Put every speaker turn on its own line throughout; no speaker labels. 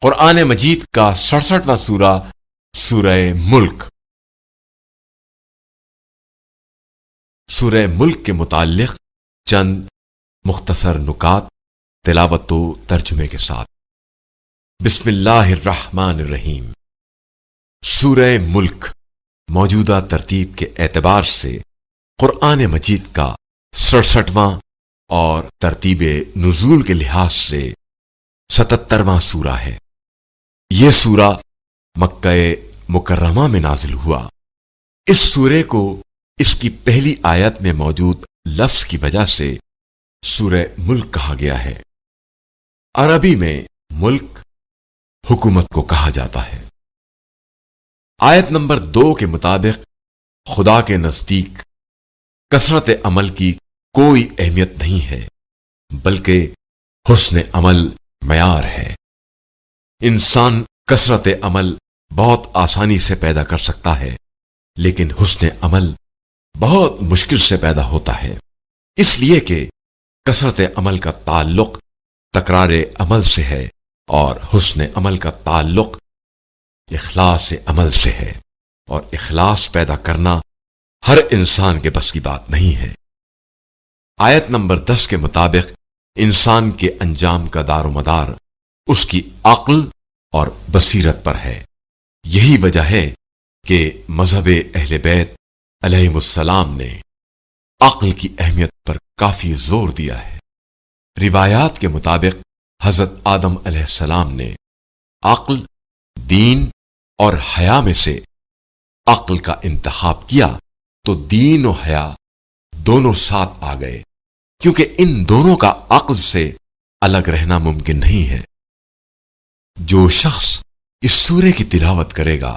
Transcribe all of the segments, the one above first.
قرآن مجید کا 67واں سورہ سورہ ملک۔ سورہ ملک کے متعلق چند مختصر نکات تلاوت و ترجمے کے ساتھ۔ بسم اللہ الرحمن الرحیم۔ سورہ ملک موجودہ ترتیب کے اعتبار سے قرآن مجید کا 67واں اور ترتیب نزول کے لحاظ سے 77واں سورہ ہے۔ یہ سورہ مکہ مکرمہ میں نازل ہوا۔ اس سورے کو اس کی پہلی آیت میں موجود لفظ کی وجہ سے سورہ ملک کہا گیا ہے۔ عربی میں ملک حکومت کو کہا جاتا ہے۔ آیت نمبر 2 کے مطابق خدا کے نزدیک کثرت عمل کی کوئی اہمیت نہیں ہے، بلکہ حسن عمل معیار ہے۔ انسان کثرت عمل بہت آسانی سے پیدا کر سکتا ہے، لیکن حسن عمل بہت مشکل سے پیدا ہوتا ہے، اس لیے کہ کثرت عمل کا تعلق تکرار عمل سے ہے اور حسن عمل کا تعلق اخلاص عمل سے ہے، اور اخلاص پیدا کرنا ہر انسان کے بس کی بات نہیں ہے۔ آیت نمبر 10 کے مطابق انسان کے انجام کا دار و مدار اس کی عقل اور بصیرت پر ہے۔ یہی وجہ ہے کہ مذہب اہل بیت علیہم السلام نے عقل کی اہمیت پر کافی زور دیا ہے۔ روایات کے مطابق حضرت آدم علیہ السلام نے عقل، دین اور حیا میں سے عقل کا انتخاب کیا تو دین و حیا دونوں ساتھ آ گئے، کیونکہ ان دونوں کا عقل سے الگ رہنا ممکن نہیں ہے۔ جو شخص اس سورے کی تلاوت کرے گا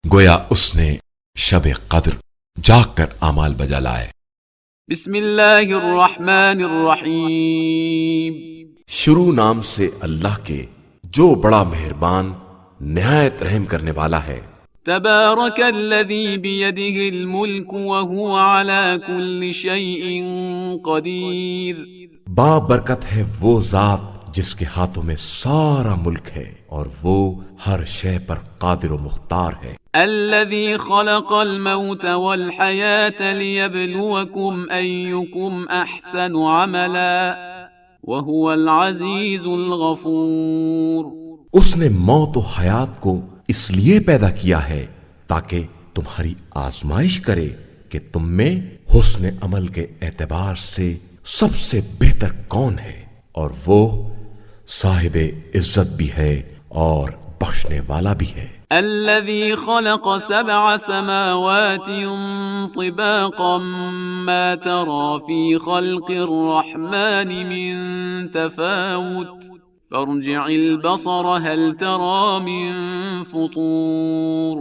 گویا اس نے شب قدر جاگ کر اعمال بجا لائے۔
بسم اللہ الرحمن الرحیم۔
شروع نام سے اللہ کے جو بڑا مہربان نہایت رحم کرنے والا ہے۔
تبارک الذی بیدہ الملک وہو علی کل شیء قدیر۔
بابرکت ہے وہ ذات جس کے ہاتھوں میں سارا ملک ہے اور وہ ہر شے پر قادر و مختار ہے۔
الذی خلق الموت والحیاة لیبلوکم ایکم احسن عملا وہو العزیز الغفور۔
اس نے موت و حیات کو اس لیے پیدا کیا ہے تاکہ تمہاری آزمائش کرے کہ تم میں حسن عمل کے اعتبار سے سب سے بہتر کون ہے، اور وہ صاحب عزت بھی ہے اور بخشنے والا بھی ہے۔
الذي خلق 7 سماوات طباقا ما ترى في خلق الرحمن من تفاوت فارجع البصر هل ترى من فطور۔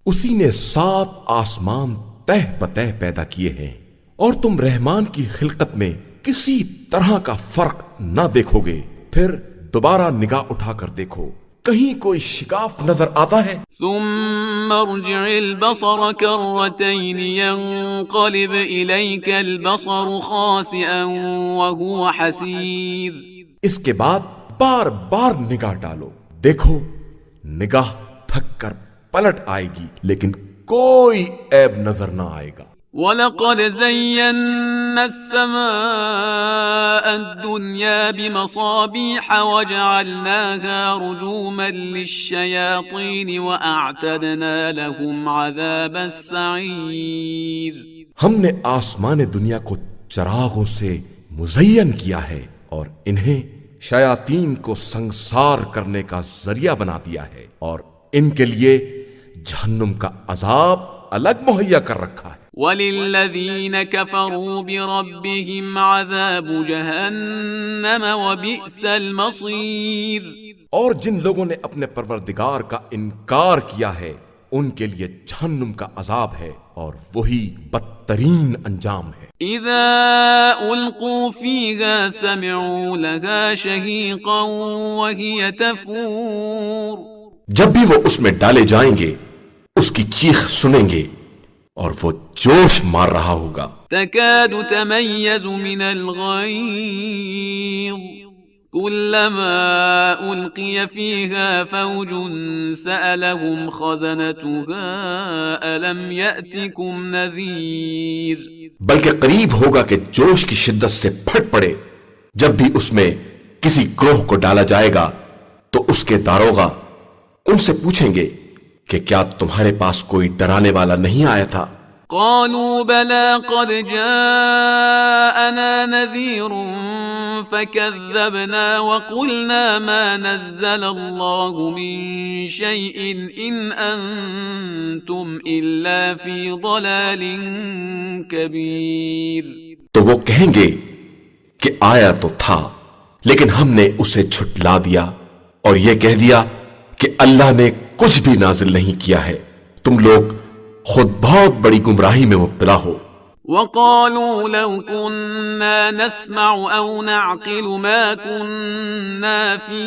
اسی نے 7 آسمان تہ بتہ پیدا کیے ہیں، اور تم رحمان کی خلقت میں کسی طرح کا فرق نہ دیکھو گے۔ پھر دوبارہ نگاہ اٹھا کر دیکھو، کہیں کوئی شگاف نظر آتا ہے؟
ثم ارجع البصر كرتين ينقلب إليك البصر خاسئا وهو حسير۔
اس کے بعد بار بار نگاہ ڈالو، دیکھو نگاہ تھک کر پلٹ آئے گی لیکن کوئی عیب نظر نہ آئے گا۔
وَلَقَدْ زَيَّنَّا السَّمَاءَ الدُّنْيَا بِمَصَابِيحَ وَجَعَلْنَاهَا رُجُومًا لِلشَّيَاطِينِ وَأَعْتَدْنَا لَهُمْ عَذَابَ السَّعِيرِ۔
ہم نے آسمان دنیا کو چراغوں سے مزین کیا ہے اور انہیں شیاطین کو سنگسار کرنے کا ذریعہ بنا دیا ہے، اور ان کے لیے جہنم کا عذاب الگ مہیا کر رکھا ہے۔
وَلِلَّذِينَ كَفَرُوا بِرَبِّهِمْ عَذَابُ جَهَنَّمَ وَبِئْسَ الْمَصِيرُ۔
اور جن لوگوں نے اپنے پروردگار کا انکار کیا ہے ان کے لیے جہنم کا عذاب ہے، اور وہی بدترین انجام ہے۔
اذا القوا فيها سمعوا لها شهيقا وهي تفور۔
جب بھی وہ اس میں ڈالے جائیں گے اس کی چیخ سنیں گے اور وہ جوش مار رہا ہوگا۔
تكاد تميز من الغيظ كلما ألقي فيها فوج سألهم خزنتها ألم يأتكم نذير
بلکہ قریب ہوگا کہ جوش کی شدت سے پھٹ پڑے جب بھی اس میں کسی گروہ کو ڈالا جائے گا تو اس کے داروغہ ان سے پوچھیں گے کہ کیا تمہارے پاس کوئی ڈرانے والا نہیں آیا تھا؟
قالوا بلى قد جاءنا نذير فكذبنا وقلنا ما نزل الله من شيء إن أنتم إلا في ضلال كبير.
تو وہ کہیں گے کہ آیا تو تھا لیکن ہم نے اسے جھٹلا دیا اور یہ کہہ دیا کہ اللہ نے کچھ بھی نازل نہیں کیا ہے، تم لوگ خود بہت بڑی گمراہی میں مبتلا ہو.
وقالوا لو كنا نسمع أو نعقل ما كنا في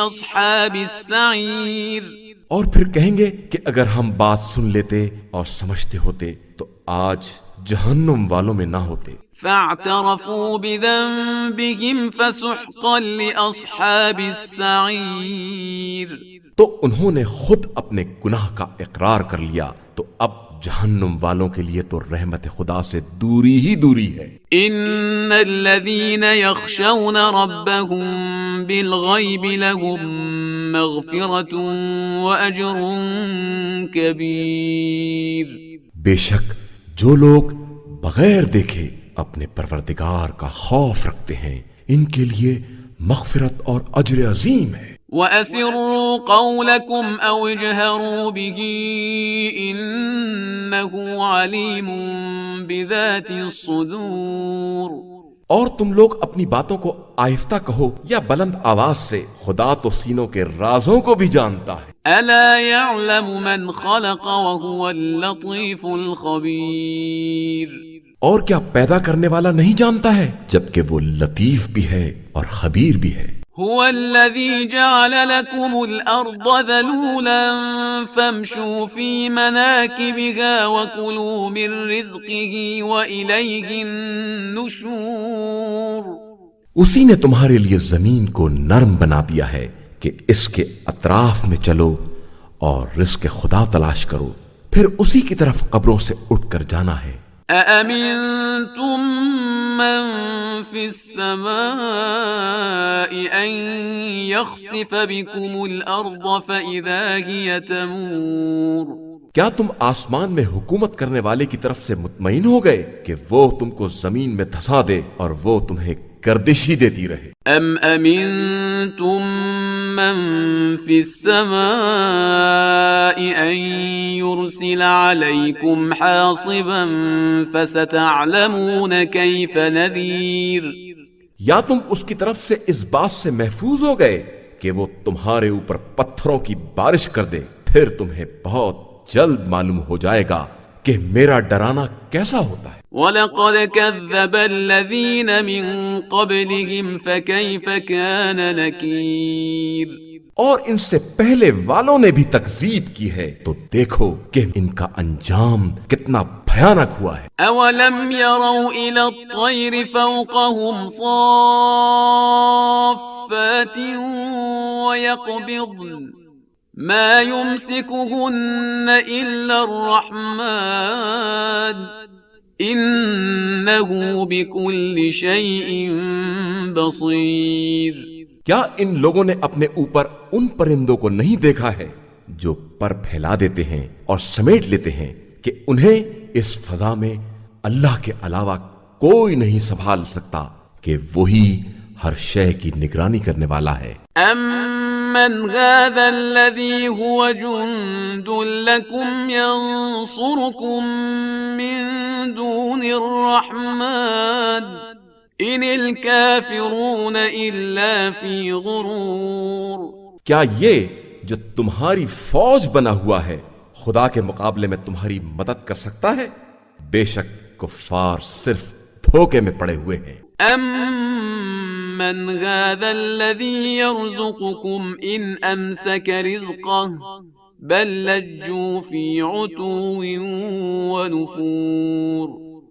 أصحاب السعير.
اور پھر کہیں گے کہ اگر ہم بات سن لیتے اور سمجھتے ہوتے تو آج جہنم والوں میں نہ ہوتے.
فاعترفوا بذنبهم فسحقا لأصحاب السعير.
تو انہوں نے خود اپنے گناہ کا اقرار کر لیا تو اب جہنم والوں کے لیے تو رحمت خدا سے دوری ہی دوری ہے.
ان الذين يخشون ربهم بالغيب لهم مغفرة واجر كبير.
بے شک جو لوگ بغیر دیکھے اپنے پروردگار کا خوف رکھتے ہیں ان کے لیے مغفرت اور اجر عظیم ہے.
وَأَسِرُّوا قَوْلَكُمْ أَوْ اجْهَرُوا بِهِ إِنَّهُ عَلِيمٌ بِذَاتِ الصُّدُورِ.
اور تم لوگ اپنی باتوں کو آہستہ کہو یا بلند آواز سے، خدا تو سینوں کے رازوں کو بھی جانتا ہے.
أَلَا يَعْلَمُ مَنْ خَلَقَ وَهُوَ اللَّطِيفُ الْخَبِيرُ.
اور کیا پیدا کرنے والا نہیں جانتا ہے جبکہ وہ لطیف بھی ہے اور خبیر بھی ہے.
هو الذي جعل لكم الأرض ذلولا فامشوا في مناكبها وكلوا من رزقه وإليه النشور.
اسی نے تمہارے لیے زمین کو نرم بنا دیا ہے کہ اس کے اطراف میں چلو اور رزق خدا تلاش کرو، پھر اسی کی طرف قبروں سے اٹھ کر جانا ہے.
أَأَمِنْتُمْ مَنْ فِي السَّمَاءِ أَنْ يَخْسِفَ بِكُمُ الْأَرْضَ فَإِذَا هِيَ تَمُورُ.
کیا تم آسمان میں حکومت کرنے والے کی طرف سے مطمئن ہو گئے کہ وہ تم کو زمین میں دھسا دے اور وہ تمہیں گردش ہی دیتی رہے؟
أَمْ أَمِنْتُمْ مَنْ فِي السَّمَاءِ أَنْ يُرْسِلَ عَلَيْكُمْ حَاصِبًا فَسَتَعْلَمُونَ كَيْفَ نَذِيرٌ.
یا تم اس کی طرف سے اس بات سے محفوظ ہو گئے کہ وہ تمہارے اوپر پتھروں کی بارش کر دے، پھر تمہیں بہت جلد معلوم ہو جائے گا کہ میرا ڈرانا کیسا ہوتا ہے.
وَلَقَدْ كَذَّبَ الَّذِينَ مِن قَبْلِهِمْ فَكَيْفَ كَانَ نَكِيرٌ.
اور ان سے پہلے والوں نے بھی تکذیب کی ہے تو دیکھو کہ ان کا انجام کتنا بھیانک ہوا ہے.
أَوَلَمْ يَرَوْا إِلَى الطَّيْرِ فَوْقَهُمْ صَافَّاتٍ وَيَقْبِضْنَ مَا يُمْسِكُهُنَّ إِلَّا الرَّحْمَنُ إِنَّهُ بِكُلِّ شَيْءٍ بَصِيرٌ.
کیا ان لوگوں نے اپنے اوپر ان پرندوں کو نہیں دیکھا ہے جو پر پھیلا دیتے ہیں اور سمیٹ لیتے ہیں کہ انہیں اس فضا میں اللہ کے علاوہ کوئی نہیں سنبھال سکتا کہ وہی ہر شے کی نگرانی کرنے والا ہے.
أَمَّنْ هَذَا الَّذِي هُوَ جُنْدٌ لَكُمْ يَنْصُرُكُمْ مِنْ دُونِ الرَّحْمَنِ إِنِ الْكَافِرُونَ إِلَّا فِي غُرُورٍ.
کیا یہ جو تمہاری فوج بنا ہوا ہے خدا کے مقابلے میں تمہاری مدد کر سکتا ہے؟ بے شک کفار صرف دھوکے میں پڑے ہوئے ہیں.
أَمَّنْ هَذَا الَّذِي يَرْزُقُكُمْ إِنْ أَمْسَكَ رِزْقَهُ بَلْ لَجُّوا فِي عُتُوٍّ وَنُفُورٍ.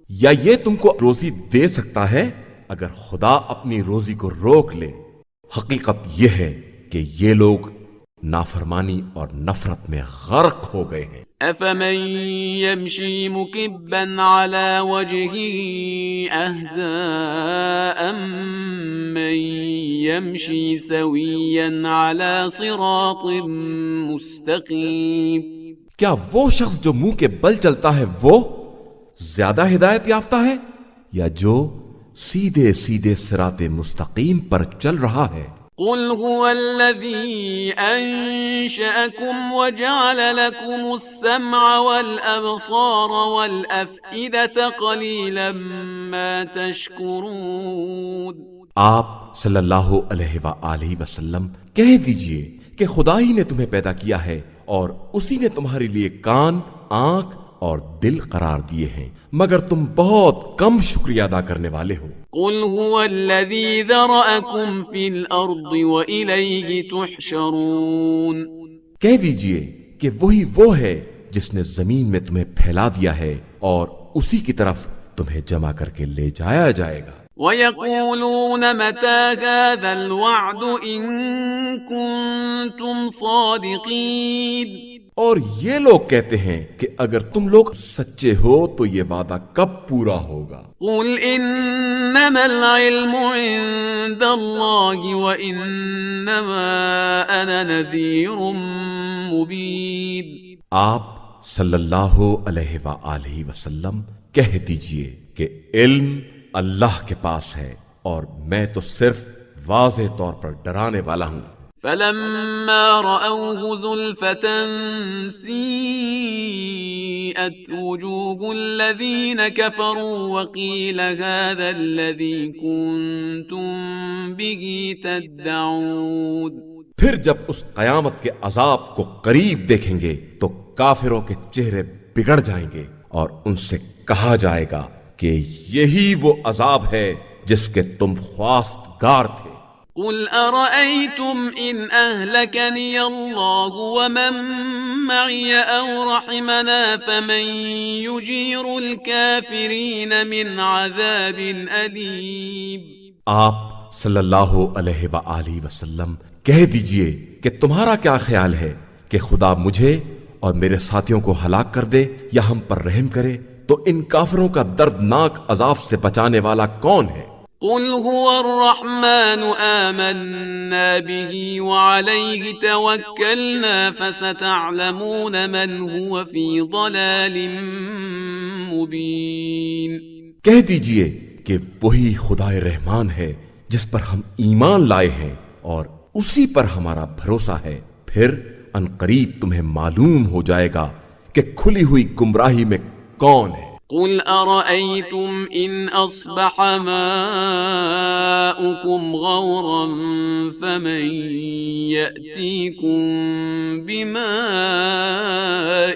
یا یہ تم کو روزی دے سکتا ہے اگر خدا اپنی روزی کو روک لے حقیقت یہ ہے کہ یہ لوگ نافرمانی اور نفرت میں غرق ہو گئے ہیں۔
أفمن يمشي مكبا على وجهه أهدى أمن يمشي سويا على صراط مستقيم
کیا وہ شخص جو منہ کے بل چلتا ہے وہ زیادہ ہدایت یافتہ ہے یا جو سیدھے سیدھے صراط مستقیم پر چل رہا ہے؟
قل هو الذي أنشأكم وجعل لكم السمع والأبصار والأفئدة قليلا ما تشكرون۔
آپ صلی اللہ علیہ وآلہ وسلم کہہ دیجئے کہ خدا ہی نے تمہیں پیدا کیا ہے اور اسی نے تمہارے لیے کان، آنکھ اور دل قرار دیے ہیں، مگر تم بہت کم شکریہ ادا کرنے والے ہو۔
قل هو الذي ذرأكم في الأرض وإليه تحشرون۔
کہہ دیجئے کہ وہی وہ ہے جس نے زمین میں تمہیں پھیلا دیا ہے اور اسی کی طرف تمہیں جمع کر کے لے جایا جائے گا۔
وَيَقُولُونَ مَتَى هَذَا الْوَعْدُ إِن كُنتُمْ صَادِقِينَ۔
اور یہ لوگ کہتے ہیں کہ اگر تم لوگ سچے ہو تو یہ وعدہ کب پورا ہوگا؟
قُلْ إِنَّمَا الْعِلْمُ عِندَ اللَّهِ وَإِنَّمَا أَنَا نَذِيرٌ مُبِينٌ۔
آپ صلی اللہ علیہ وآلہ وسلم کہہ دیجئے کہ علم اللہ کے پاس ہے اور میں تو صرف واضح طور پر ڈرانے والا ہوں۔
فَلَمَّا رَأَوْهُ زُلْفَةً سِيئَتْ وُجُوهُ الَّذِينَ كَفَرُوا وَقِيلَ هَذَا الَّذِي كُنتُم بِهِ تَدَّعُونَ۔
پھر جب اس قیامت کے عذاب کو قریب دیکھیں گے تو کافروں کے چہرے بگڑ جائیں گے اور ان سے کہا جائے گا کہ یہی وہ عذاب ہے جس کے تم خواستگار تھے۔
قل أرأيتم إن أهلكني الله ومن معي أو رحمنا فمن يجير الكافرين من عذاب أليم۔
آپ صلی اللہ علیہ وآلہ وسلم کہہ دیجئے کہ تمہارا کیا خیال ہے کہ خدا مجھے اور میرے ساتھیوں کو ہلاک کر دے یا ہم پر رحم کرے تو ان کافروں کا دردناک عذاب سے بچانے والا کون ہے؟
قل هو الرحمن آمنا به وعليه توكلنا فستعلمون من هو في ضلال مبين۔
کہہ دیجئے کہ وہی خدا رحمان ہے جس پر ہم ایمان لائے ہیں اور اسی پر ہمارا بھروسہ ہے، پھر ان قریب تمہیں معلوم ہو جائے گا کہ کھلی ہوئی گمراہی میں کون ہے۔
قل أرأيتم إن أصبح ماؤكم غورا فمن يأتيكم بماء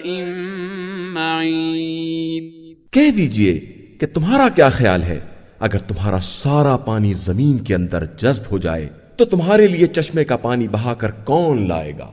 معين۔
کہہ دیجئے کہ تمہارا کیا خیال ہے اگر تمہارا سارا پانی زمین کے اندر جذب ہو جائے تو تمہارے لیے چشمے کا پانی بہا کر کون لائے گا؟